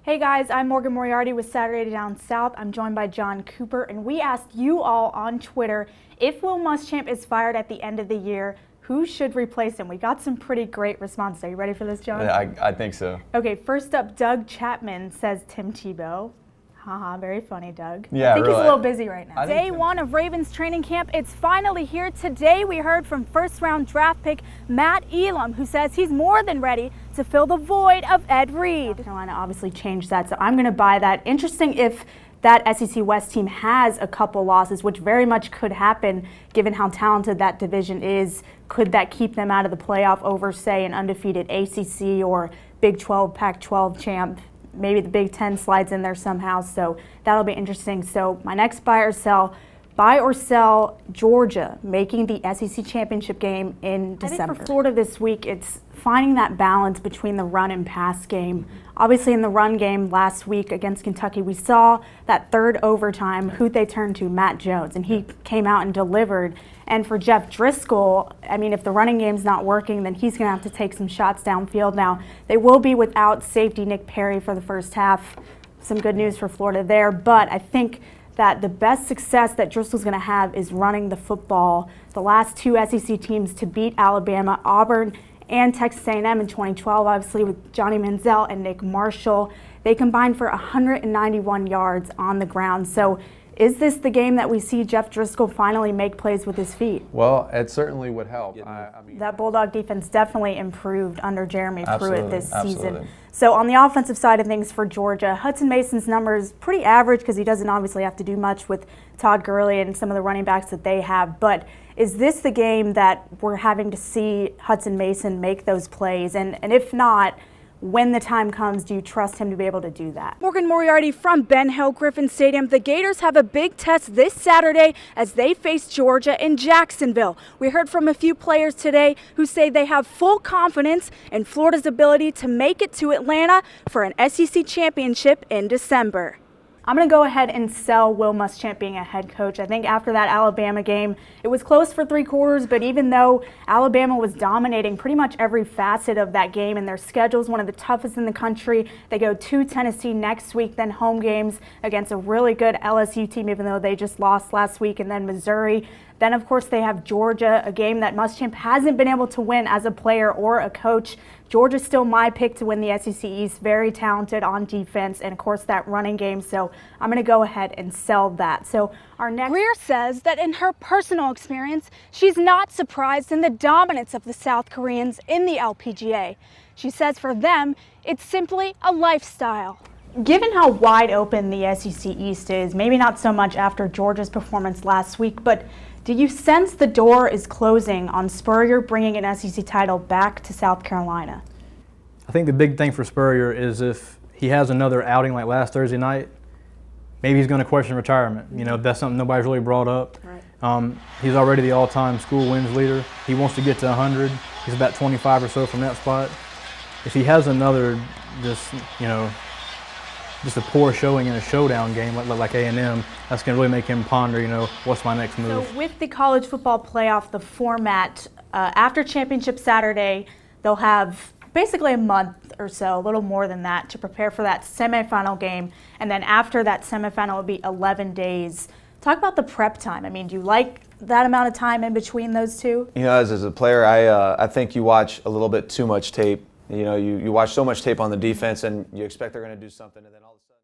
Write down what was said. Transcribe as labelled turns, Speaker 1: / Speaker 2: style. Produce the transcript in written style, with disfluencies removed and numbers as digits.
Speaker 1: Hey guys, I'm Morgan Moriarty with Saturday Down South. I'm joined by John Cooper, and we asked you all on Twitter, if Will Muschamp is fired at the end of the year, who should replace him? We got some pretty great responses. Are you ready for this, John?
Speaker 2: Yeah, I think so.
Speaker 1: Okay, first up, Doug Chapman says Tim Tebow. Haha, very funny, Doug.
Speaker 2: Yeah,
Speaker 1: I think
Speaker 2: really.
Speaker 1: he's a little busy right now.
Speaker 2: Day
Speaker 1: one of Ravens training camp, it's finally here. Today we heard from first-round draft pick Matt Elam, who says he's more than ready to fill the void of Ed Reed. South Carolina obviously changed that, so I'm going to buy that. Interesting if that SEC West team has a couple losses, which very much could happen given how talented that division is. Could that keep them out of the playoff over, say, an undefeated ACC or Big 12, Pac-12 champ? Maybe the Big 10 slides in there somehow, so that'll be interesting. So my next buy or sell Georgia making the SEC championship game in December. I think for Florida this week, it's finding that balance between the run and pass game. Obviously in the run game last week against Kentucky, we saw that third overtime, who they turned to, Matt Jones, and he came out and delivered. And for Jeff Driscoll, I mean, if the running game's not working, then he's going to have to take some shots downfield. Now, they will be without safety Nick Perry for the first half. Some good news for Florida there, but I think that the best success that Driscoll's going to have is running the football. The last two SEC teams to beat Alabama, Auburn and Texas A&M in 2012, obviously with Johnny Manziel and Nick Marshall, they combined for 191 yards on the ground. So is this the game that we see Jeff Driscoll finally make plays with his feet?
Speaker 2: Well, it certainly would help. I mean,
Speaker 1: that Bulldog defense definitely improved under Jeremy Pruitt this season.
Speaker 2: Absolutely.
Speaker 1: So on the offensive side of things for Georgia, Hudson Mason's number is pretty average because he doesn't obviously have to do much with Todd Gurley and some of the running backs that they have. But is this the game that we're having to see Hudson Mason make those plays? And if not, when the time comes, do you trust him to be able to do that? Morgan Moriarty from Ben Hill Griffin Stadium. The Gators have a big test this Saturday as they face Georgia in Jacksonville. We heard from a few players today who say they have full confidence in Florida's ability to make it to Atlanta for an SEC championship in December. I'm going to go ahead and sell Will Muschamp being a head coach. I think after that Alabama game, it was close for three quarters, but even though Alabama was dominating pretty much every facet of that game, and their schedule is one of the toughest in the country, they go to Tennessee next week, then home games against a really good LSU team, even though they just lost last week, and then Missouri. Then, of course, they have Georgia, a game that Muschamp hasn't been able to win as a player or a coach. Georgia's still my pick to win the SEC East. Very talented on defense, and, of course, that running game. So I'm going to go ahead and sell that. So our next... Greer says that in her personal experience, she's not surprised in the dominance of the South Koreans in the LPGA. She says for them, it's simply a lifestyle. Given how wide open the SEC East is, maybe not so much after Georgia's performance last week, but do you sense the door is closing on Spurrier bringing an SEC title back to South Carolina?
Speaker 3: I think the big thing for Spurrier is if he has another outing like last Thursday night, maybe he's going to question retirement. You know, that's something nobody's really brought up. Right. He's already the all-time school wins leader. He wants to get to 100. He's about 25 or so from that spot. If he has another just a poor showing in a showdown game like A&M, that's going to really make him ponder, what's my next move.
Speaker 1: So with the college football playoff, the format, after Championship Saturday, they'll have basically a month or so, a little more than that, to prepare for that semifinal game. And then after that semifinal, it'll be 11 days. Talk about the prep time. I mean, do you like that amount of time in between those two?
Speaker 4: As a player, I think you watch a little bit too much tape. You watch so much tape on the defense, and you expect they're going to do something, and then all of a sudden.